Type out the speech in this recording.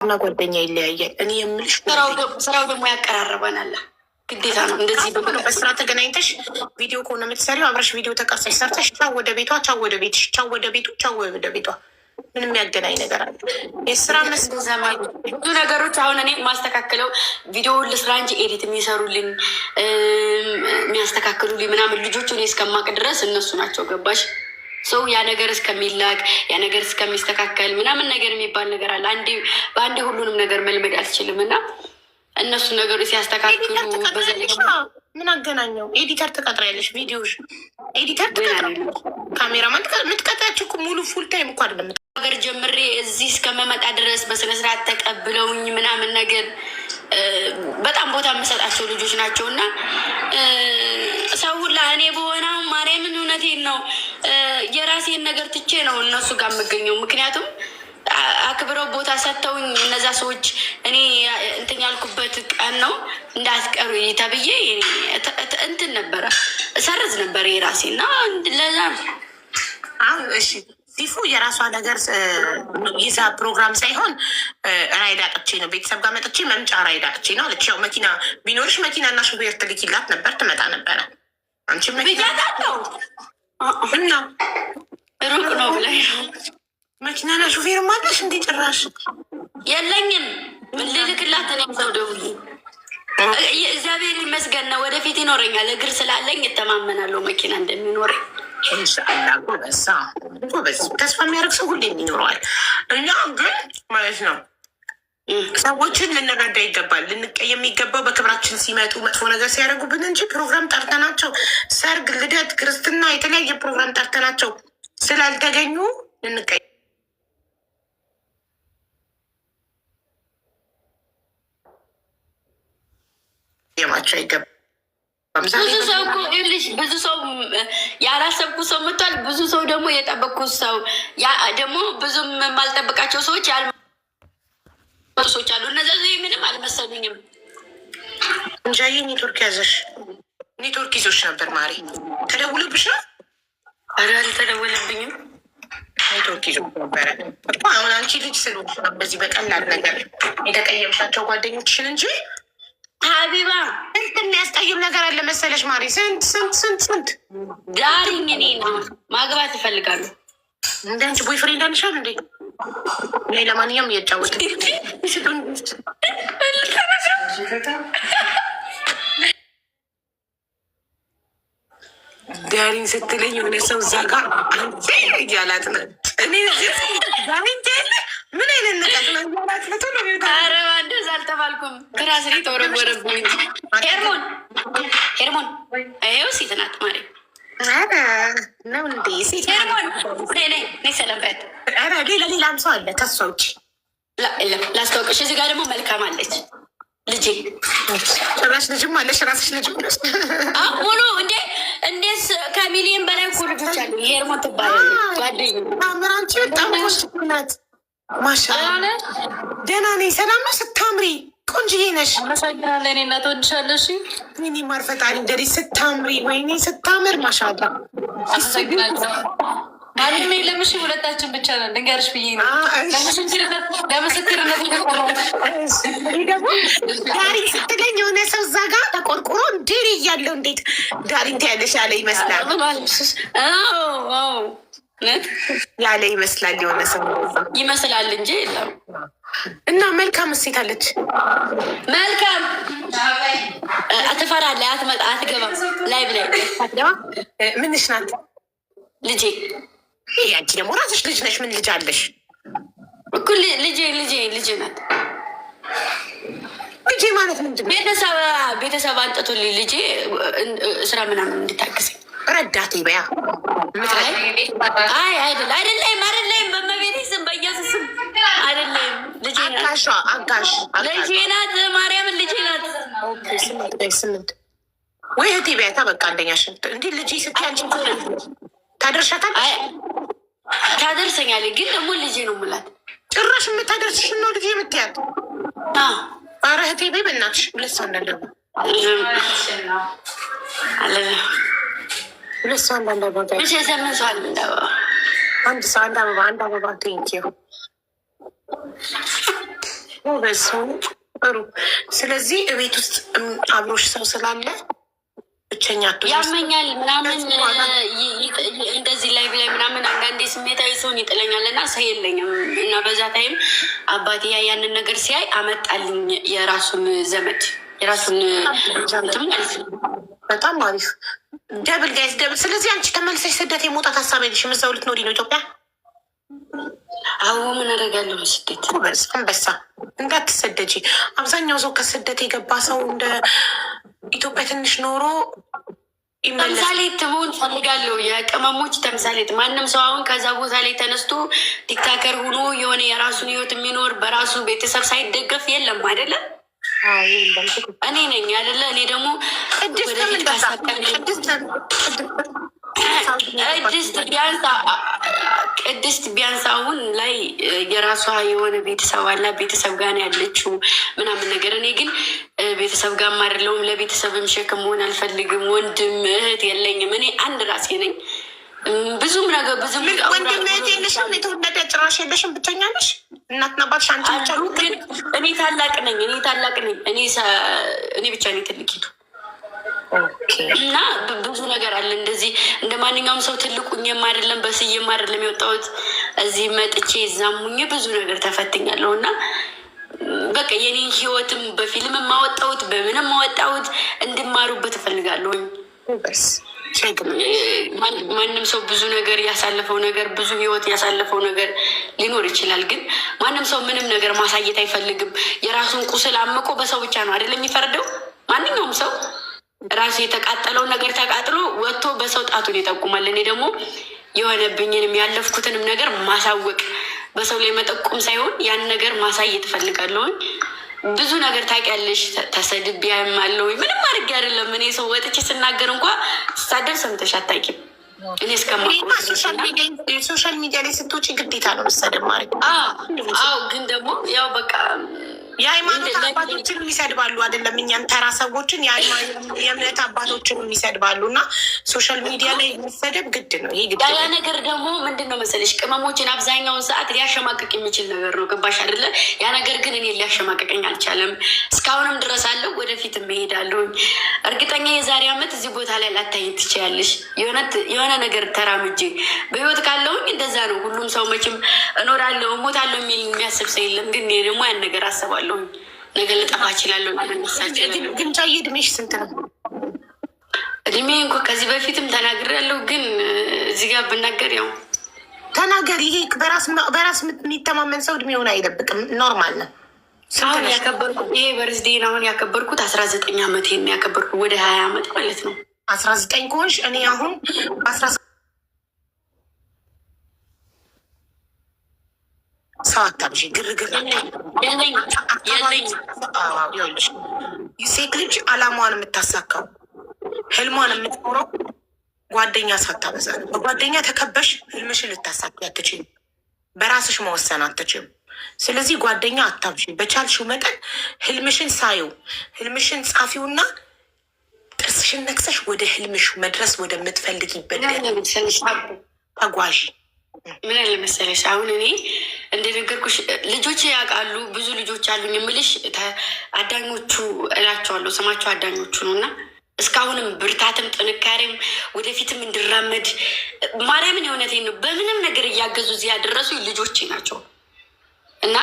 እና ጓደኛ ይለያያል። እኔ የምልሽ ስራው ደግሞ ያቀራረበናል። ግዴታ ነው እንደዚህ በስራ ተገናኝተሽ ቪዲዮ ከሆነ የምትሰሪው አብረሽ ቪዲዮ ተቀርጸሽ ሰርተሽ ቻው ወደ ቤቷ፣ ቻው ወደ ቤትሽ፣ ቻው ወደ ቤቱ፣ ቻው ወደ ቤቷ። ምንም ያገናኝ ነገር አለ? የስራ ብዙ ነገሮች አሁን እኔ ማስተካከለው ቪዲዮ ልስራ እንጂ ኤዲት የሚሰሩልኝ የሚያስተካክሉልኝ ምናምን ልጆቹ እኔ እስከማቅ ድረስ እነሱ ናቸው። ገባሽ? ሰው ያ ነገር እስከሚላክ ያ ነገር እስከሚስተካከል ምናምን ነገር የሚባል ነገር አለ። በአንዴ ሁሉንም ነገር መልመድ አልችልም እና እነሱ ነገሮች ሲያስተካክሉ ምን አገናኘው? ኤዲተር ትቀጥሪያለሽ፣ ቪዲዮሽ ኤዲተር ትቀጥሪያለሽ፣ ካሜራማን የምትቀጥሪያቸው እኮ ሙሉ ፉል ታይም እኮ አይደለም። ነገር ጀምሬ እዚህ እስከመመጣ ድረስ በስነስርዓት ተቀብለውኝ ምናምን ነገር በጣም ቦታ የምሰጣቸው ልጆች ናቸው እና ሰው ሁላ እኔ በሆነ ማርያምን እውነቴን ነው የራሴን ነገር ትቼ ነው እነሱ ጋር የምገኘው። ምክንያቱም አክብረው ቦታ ሰጥተውኝ እነዛ ሰዎች እኔ እንትን ያልኩበት ቀን ነው እንዳትቀሩ ተብዬ እንትን ነበረ ሰርዝ ነበረ የራሴ እና ለዛ ነው። እሺ ሲፉ የራሷ ነገር ይዛ ፕሮግራም ሳይሆን ራይድ አጥቼ ነው ቤተሰብ ጋር መጥቼ መምጫ ራይድ አጥቼ ነው አለች። ያው መኪና ቢኖርሽ መኪና እና ሹፌር ትልኪላት ነበር ትመጣ ነበረ። አንቺ ብያታለሁ እና ሩቅ ነው ብላይ መኪናና ሹፌር ማለሽ እንዴ? ጭራሽ የለኝም ልልክላት እኔም ሰው ደውዬ እግዚአብሔር ይመስገን ነው ወደፊት ይኖረኛል። እግር ስላለኝ እተማመናለሁ መኪና እንደሚኖረኝ ኢንሻአላ። ጎበዝ ተስፋ የሚያደርግ ሰው ሁሌ ይኖረዋል። እና ግን ማለት ነው ሰዎችን ልንረዳ ይገባል። ልንቀየም የሚገባው በክብራችን ሲመጡ መጥፎ ነገር ሲያደርጉብን እንጂ ፕሮግራም ጠርተናቸው ሰርግ፣ ልደት፣ ክርስትና የተለያየ ፕሮግራም ጠርተናቸው ስላልተገኙ ልንቀየም ማቸው አይገባም። ብዙ ሰው እኮ ይኸውልሽ፣ ብዙ ሰው ያላሰብኩ ሰው መጥቷል። ብዙ ሰው ደግሞ የጠበቅኩት ሰው ደግሞ ብዙም የማልጠብቃቸው ሰዎች ያልመጡ ሰዎች አሉ። እነዚያ ምንም አልመሰሉኝም። እንጃዬ ኔትወርክ ያዘሽ፣ ኔትወርክ ይዞሽ ነበር ማሪ። ተደውሎብሽ ነው? ኧረ አልተደወለብኝም። ኔትወርክ ይዞ ነበረ። አሁን አንቺ ልጅ ስለሆንሽ ነው በዚህ በቀላል ነገር የተቀየምሻቸው ጓደኞችሽን እንጂ ሀቢባ ስንት የሚያስቀይም ነገር አለ መሰለሽ ማሪ። ስንት ዳሪኝ እኔ ነው ማግባት እፈልጋለሁ። እንደ አንቺ ቦይ ፍሬንድ አንሻል እንዴ? እኔ ለማንኛውም እየጫወት ዳሪኝ ስትለኝ የሆነ ሰው እዛ ጋር አንቺ እያላት ነው። እኔ ዳሪኝ ምን አይነት ነቀት ነው እያላት ነው። ቶሎ ኧረ እንደዛ አልተባልኩም። ትራስሪ ተወረወረብኝ። ሄርሞን ይኸው ሴት ናት ማሪ ነው እንዴ? ሴት ሄርሞን ነይ ሰለበት። ኧረ ሌላም ሰው አለ ከሷ ውጭ ላስታውቅሽ። እዚህ ጋር ደግሞ መልካም አለች ልጄ። ጭራሽ ልጅም አለሽ? ራስሽ ልጅ ሙሉ እንዴ? እንዴት ከሚሊዮን በላይ እኮ ልጆች አሉ። ሄርሞን ትባላለች ጓደኛዬ። ታምራንቺ በጣም ናት። ማሻአላ ደህና ነኝ። ሰላም ነው? ስታምሪ ቆንጅዬ ነሽ። አመሰግናለሁ። እኔ እናት ወድሻለሽ። ወይኔ ማር ፈጣሪ እንደዚህ ስታምሪ፣ ወይኔ ስታምር። ማሻአላ አመሰግናለሁ። ማንም የለም። እሺ ሁለታችን ብቻ ነን። ልንገርሽ ብዬ ነው ለምስክርነት ደግሞ ዳሪ ስትለኝ የሆነ ሰው እዛ ጋር ተቆርቁሮ እንዴ እያለው እንዴት ዳሪ እንት ያለሽ ያለ ይመስላል ያለ ይመስላል የሆነ ሰው ይመስላል እንጂ የለም። እና መልካም እሴት አለች። መልካም አትፈራለህ፣ አትመጣ፣ አትገባም። ላይ ብላይ አትገባ። ምንሽ ናት? ልጄ። አንቺ ደግሞ ራስሽ ልጅ ነሽ። ምን ልጅ አለሽ? እኩል ልጄ ናት። ልጄ ማለት ምንድን ነው? ቤተሰብ አንጠቶልኝ ልጄ ስራ ምናምን እንድታግዘኝ ረዳቴ በያ። አይደለም በመቤቴ ስም በኢየሱስ ስም አይደለም። ልጄ ናት፣ ልጄ ናት፣ ማርያምን ልጄ ናት። ስምንት ወይ እህቴ በያታ። በቃ አንደኛሽ እንዲህ ልጄ ስትይ አንቺ ታደርሻታል። ታደርሰኛለች፣ ግን ደግሞ ልጄ ነው የምላት። ጭራሽ የምታደርስሽ ነው ልጄ የምትያት? ኧረ እህቴ በይ በእናትሽ። ሁለት ሰው እንዳለ ሁለት ሰው አንዳንድ አበባ አንድ ሰው አንድ አበባ ቴንኪው በሱ ጥሩ። ስለዚህ እቤት ውስጥ አብሮሽ ሰው ስላለ ብቸኛ ያመኛል ምናምን እንደዚህ ላይ ብላይ ምናምን አንዳንዴ ስሜታዊ ሰውን ይጥለኛል እና ሰው የለኝም እና በዛ ታይም አባቴ ያንን ነገር ሲያይ አመጣልኝ የራሱን ዘመድ የራሱን እንትን ማለት ነው። በጣም አሪፍ ደብል ጋይስ ደብል። ስለዚህ አንቺ ተመልሰሽ ስደት የመውጣት ሀሳብ የለሽም? እዛው ልትኖሪ ነው ኢትዮጵያ? አዎ ምን አደርጋለሁ ስደት። አንበሳ እንዳትሰደጂ። አብዛኛው ሰው ከስደት የገባ ሰው እንደ ኢትዮጵያ ትንሽ ኖሮ ተምሳሌት መሆን ፈልጋለሁ። የቅመሞች ተምሳሌት። ማንም ሰው አሁን ከዛ ቦታ ላይ ተነስቶ ቲክታከር ሆኖ የሆነ የራሱን ህይወት የሚኖር በራሱ ቤተሰብ ሳይደገፍ የለም አይደለም። እኔ ነኝ አይደለ? እኔ ደግሞ ቅድስት ቢያንስ አሁን ላይ የራሷ የሆነ ቤተሰብ አላ ቤተሰብ ጋር ነው ያለችው ምናምን ነገር። እኔ ግን ቤተሰብ ጋር አይደለሁም። ለቤተሰብም ሸክም መሆን አልፈልግም። ወንድም እህት የለኝም። እኔ አንድ ራሴ ነኝ። ብዙም ነገር ብዙም ወንድም እህት የለሽም? የተወለደ ጭራሽ የለሽም? ብቸኛ ነሽ? እናትና አባትሽ አንቺ ብቻ? ግን እኔ ታላቅ ነኝ። እኔ ብቻ ነኝ ትልቂቱ እና ብዙ ነገር አለ። እንደዚህ እንደ ማንኛውም ሰው ትልቁኝም አይደለም በስዬም አይደለም የወጣሁት። እዚህ መጥቼ ዛሙኝ ብዙ ነገር ተፈትኛለሁ እና በቃ የኔን ህይወትም በፊልም ማወጣሁት በምንም ማወጣሁት እንድማሩበት እፈልጋለሁኝ። ማንም ሰው ብዙ ነገር ያሳለፈው ነገር ብዙ ህይወት ያሳለፈው ነገር ሊኖር ይችላል። ግን ማንም ሰው ምንም ነገር ማሳየት አይፈልግም። የራሱን ቁስል አምቆ በሰው ብቻ ነው አይደለም የሚፈርደው። ማንኛውም ሰው ራሱ የተቃጠለው ነገር ተቃጥሎ ወጥቶ በሰው ጣቱን ይጠቁማል። እኔ ደግሞ የሆነብኝንም ያለፍኩትንም ነገር ማሳወቅ በሰው ላይ መጠቆም ሳይሆን ያን ነገር ማሳየት እፈልጋለሁኝ። ብዙ ነገር ታውቂያለሽ። ተሰድቤ ያማለሁኝ ምንም አድርጌ አይደለም። እኔ ሰው ወጥቼ ስናገር እንኳ ስሳደብ ሰምተሽ አታውቂም። እኔ ሶሻል ሚዲያ ላይ ስትወጪ ግዴታ ነው መሰደብ ማለት ነው። አዎ ግን ደግሞ ያው በቃ የሃይማኖት አባቶችንም ይሰድባሉ አይደለም? እኛን ተራ ሰዎችን የእምነት አባቶችንም ይሰድባሉ። እና ሶሻል ሚዲያ ላይ የሚሰደብ ግድ ነው። ይሄ ግድ ያ ነገር ደግሞ ምንድን ነው መሰለሽ ቅመሞችን አብዛኛውን ሰዓት ሊያሸማቅቅ የሚችል ነገር ነው። ገባሽ አይደለ? ያ ነገር ግን እኔ ሊያሸማቅቀኝ አልቻለም። እስካሁንም ድረስ አለው፣ ወደፊትም እሄዳለሁ። እርግጠኛ የዛሬ ዓመት እዚህ ቦታ ላይ ላታይኝ ትችያለሽ። የሆነ ነገር ተራምጄ በህይወት ካለውኝ እንደዛ ነው። ሁሉም ሰው መቼም እኖራለሁ እሞታለሁ የሚል የሚያስብ ሰው የለም። ግን እኔ ደግሞ ያን ነገር አስባለሁ። ነገ ልጠፋ እችላለሁ። ግን ጫዬ እድሜሽ ስንት ነው? እድሜ እንኳ ከዚህ በፊትም ተናግሬያለሁ። ግን እዚህ ጋር ብናገር ያው ተናገር። ይሄ በራስ የሚተማመን ሰው እድሜውን አይደብቅም። ኖርማል ነው። አሁን ያከበርኩት ይሄ በርዝዴን አሁን ያከበርኩት 19 ዓመቴን ያከበርኩት ወደ 20 ዓመት ማለት ነው። 19 ከሆንሽ እኔ አሁን ሰው አታብዢ፣ ግርግር ሴት ልጅ አላማዋን የምታሳካው ህልሟን የምትኖረው ጓደኛ ሳታበዛ ነው። በጓደኛ ተከበሽ ህልምሽን ልታሳኪ አትችይም። በራስሽ መወሰን አትችይም። ስለዚህ ጓደኛ አታብዢ። በቻልሽው መጠን ህልምሽን ሳዩ፣ ህልምሽን ጻፊውና ጥርስሽን ነክሰሽ ወደ ህልምሽ መድረስ ወደምትፈልጊበት ተጓዢ። ምን አለ መሰለሽ አሁን እኔ እንደነገርኩሽ ልጆች ያውቃሉ። ብዙ ልጆች አሉኝ የምልሽ አዳኞቹ እላቸዋለሁ። ስማቸው አዳኞቹ ነው እና እስካሁንም ብርታትም ጥንካሬም ወደፊትም እንድራመድ ማርያምን የእውነቴን ነው በምንም ነገር እያገዙ እዚህ ያደረሱ ልጆቼ ናቸው እና